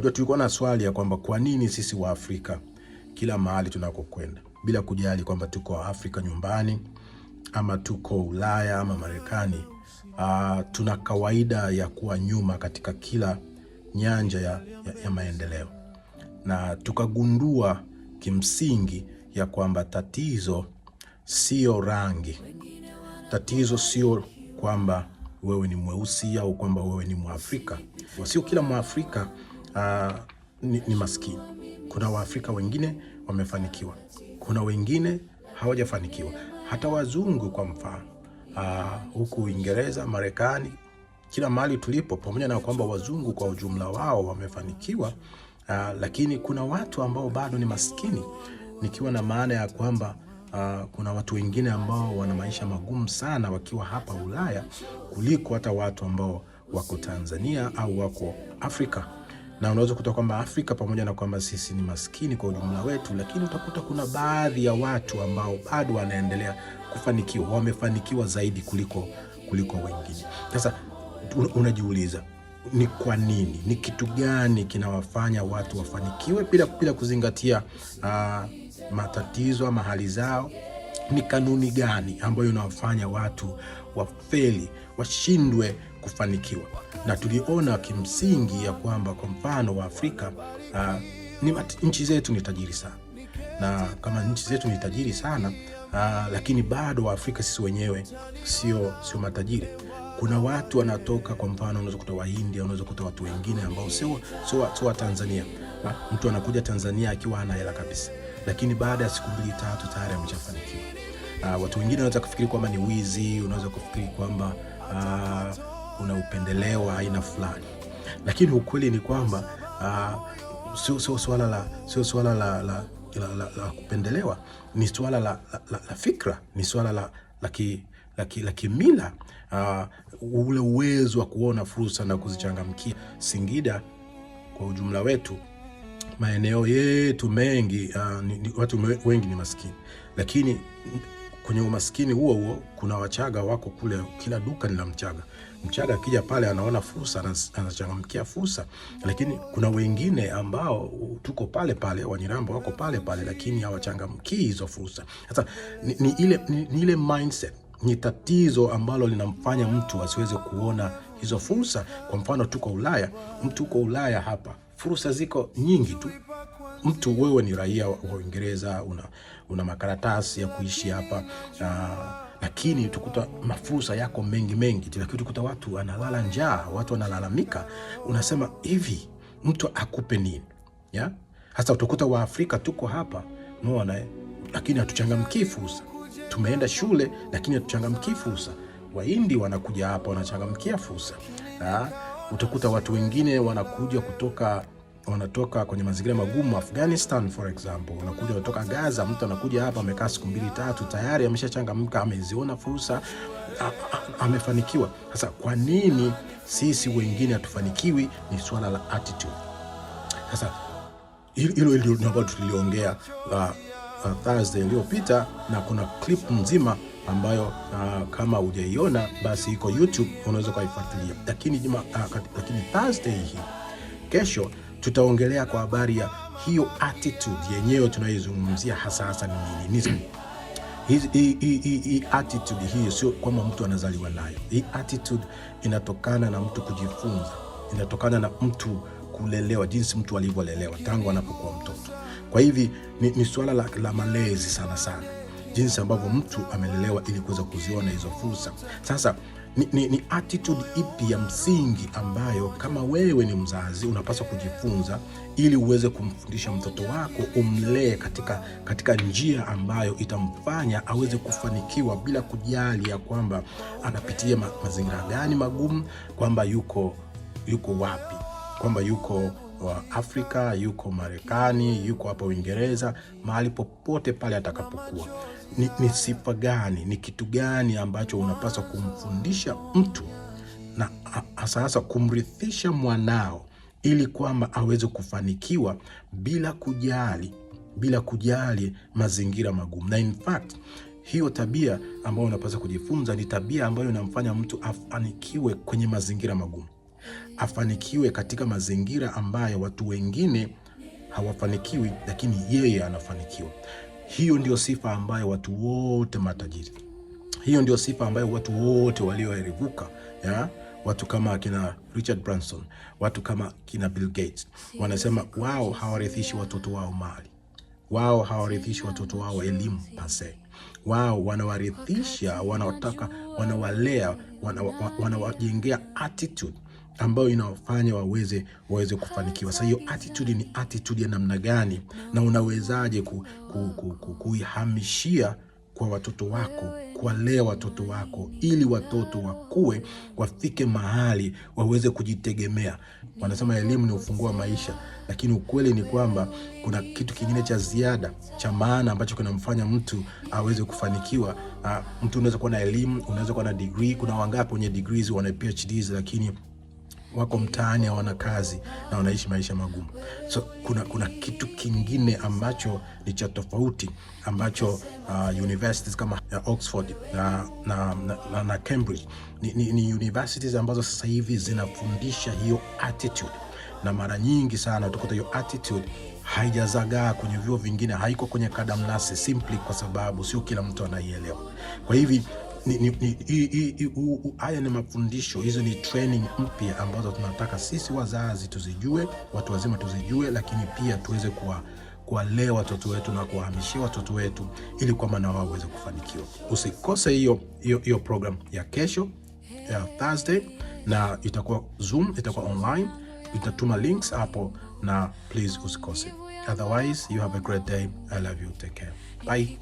Ndio tulikuwa na swali ya kwamba kwa nini sisi wa Afrika kila mahali tunakokwenda, bila kujali kwamba tuko Afrika nyumbani ama tuko Ulaya ama Marekani, tuna kawaida ya kuwa nyuma katika kila nyanja ya maendeleo. Na tukagundua kimsingi ya kwamba tatizo sio rangi. Tatizo sio kwamba wewe ni mweusi au kwamba wewe ni Mwafrika. Sio kila Mwafrika ni maskini. Kuna Waafrika wengine wamefanikiwa, kuna wengine hawajafanikiwa. Hata wazungu kwa mfano, huku Uingereza, Marekani, kila mahali tulipo, pamoja na kwamba wazungu kwa ujumla wao wamefanikiwa, lakini kuna watu ambao bado ni maskini. Nikiwa na maana ya kwamba kuna watu wengine ambao wana maisha magumu sana wakiwa hapa Ulaya kuliko hata watu ambao wako Tanzania au wako Afrika. Na unaweza kutoka kwamba Afrika, pamoja na kwamba sisi ni maskini kwa ujumla wetu, lakini utakuta kuna baadhi ya watu ambao bado wanaendelea kufanikiwa, wamefanikiwa zaidi kuliko wengine. Sasa unajiuliza, ni kwa nini? Ni kitu gani kinawafanya watu wafanikiwe bila kuzingatia matatizo ama hali zao? Ni kanuni gani ambayo inawafanya watu wafeli, washindwe kufanikiwa? Na tuliona kimsingi ya kwamba kwa mfano wa Afrika, nchi zetu ni tajiri sana. Na kama nchi zetu ni tajiri sana, lakini bado wa Afrika sisi wenyewe sio matajiri. Kuna watu wanatoka, kwa mfano unaweza kutoa Wahindi, unaweza kutoa watu wengine ambao sio wa Tanzania. Mtu anakuja Tanzania akiwa hana hela kabisa, lakini baada ya siku 2-3 tayari ameshafanikiwa. Watu wengine wanaweza kufikiri kwamba ni wizi, unaweza kufikiri kwamba una upendeleo wa aina fulani, lakini ukweli ni kwamba sio swala la kupendelewa, ni swala la fikra, ni swala la kimila, ule uwezo wa kuona fursa na kuzichangamkia. Singida kwa ujumla wetu, maeneo yetu mengi, watu wengi ni maskini, lakini kwenye umaskini huo kuna Wachaga wako kule, kila duka ni la Mchaga. Mchaga akija pale anaona fursa, anachangamkia fursa. Lakini kuna wengine ambao tuko pale pale, Wanyiramba wako pale pale, lakini hawachangamkii hizo fursa. Sasa ni ile mindset, ni tatizo ambalo linamfanya mtu asiweze kuona hizo fursa. Kwa mfano tuko Ulaya, mtu uko Ulaya hapa, fursa ziko nyingi tu. Mtu wewe ni raia wa Uingereza, una makaratasi ya kuishi hapa, lakini tukuta mafursa yako mengi, lakini tukuta watu analala njaa, watu wanalalamika. Unasema hivi, mtu akupe nini? Ya? Hasa utakuta wa Afrika tuko hapa, unaona, lakini hatuchangamkii fursa. Tumeenda shule lakini hatuchangamkii fursa. Wahindi wanakuja hapa wanachangamkia fursa. Utakuta watu wengine wanatoka kwenye mazingira magumu, Afghanistan for example, unakuja kutoka Gaza, mtu anakuja hapa amekaa siku 2-3 tayari ameshachangamka, ameziona fursa, amefanikiwa. Sasa kwa nini sisi wengine hatufanikiwi? Ni swala la attitude. Sasa hilo ndio ambalo tuliongea Thursday iliyopita, na kuna clip nzima ambayo kama hujaiona basi iko YouTube, unaweza kuifuatilia. Lakini Thursday hii, kesho, tutaongelea kwa habari ya hiyo attitude yenyewe tunaizungumzia hasa ni nini. Hii attitude hii sio kwamba mtu anazaliwa nayo. Hii attitude inatokana na mtu kujifunza, inatokana na mtu kulelewa, jinsi mtu alivyolelewa tangu anapokuwa mtoto. Kwa hivi ni swala la malezi sana, jinsi ambavyo mtu amelelewa ili kuweza kuziona hizo fursa. Sasa ni attitude ipi ya msingi ambayo kama wewe ni mzazi unapaswa kujifunza ili uweze kumfundisha mtoto wako, umlee katika njia ambayo itamfanya aweze kufanikiwa, bila kujali ya kwamba anapitia mazingira gani magumu, kwamba yuko wapi, kwamba yuko Afrika, yuko Marekani, yuko hapa Uingereza, mahali popote pale atakapokuwa. Ni sifa gani, ni kitu gani ambacho unapaswa kumfundisha mtu, na hasa kumrithisha mwanao, ili kwamba aweze kufanikiwa bila kujali mazingira magumu. Na in fact, hiyo tabia ambayo unapaswa kujifunza ni tabia ambayo inamfanya mtu afanikiwe kwenye mazingira magumu. afanikiwe katika mazingira ambayo watu wengine hawafanikiwi, lakini yeye anafanikiwa. Hiyo ndio sifa ambayo watu wote matajiri, hiyo ndio sifa ambayo watu wote walioerevuka, watu kama kina Richard Branson, watu kama kina Bill Gates, wanasema wao hawarithishi watoto wao mali, wao hawarithishi watoto wao elimu pase, wao wanawarithisha, wanawalea, wanawajengea attitude ambayo inawafanya waweze kufanikiwa. Sasa hiyo attitude ni attitude ya namna gani, na unawezaje kuihamishia kwa watoto wako, kuwalea watoto wako ili watoto wakue, wafike mahali waweze kujitegemea. Wanasema elimu ni ufunguo wa maisha, lakini ukweli ni kwamba kuna kitu kingine cha ziada cha maana ambacho kinamfanya mtu aweze kufanikiwa. Mtu unaweza kuwa na elimu, unaweza kuwa na degree. Kuna wangapi wenye degrees, wana PhDs, lakini wako mtaani, hawana kazi na wanaishi maisha magumu. So kuna kitu kingine ambacho ni cha ambacho universities kama Oxford na Cambridge ni universities ambazo sasa hivi zinafundisha hiyo attitude, na mara nyingi sana utakuta hiyo attitude haijazagaa kwenye vyuo vingine, haiko kwenye kadamnasi, simply kwa sababu sio kila mtu anaielewa. Kwa hivi haya ni mafundisho, hizo ni training mpya ambazo tunataka sisi wazazi tuzijue, watu wazima tuzijue, lakini pia tuweze kuwalea watoto wetu na kuwahamishia watoto wetu ili kwamba na wao waweze kufanikiwa. Usikose hiyo program ya kesho ya Thursday, na itakuwa Zoom, itakuwa online, itatuma links hapo, na please usikose. Otherwise, you have a great day. I love you. Take care. Bye.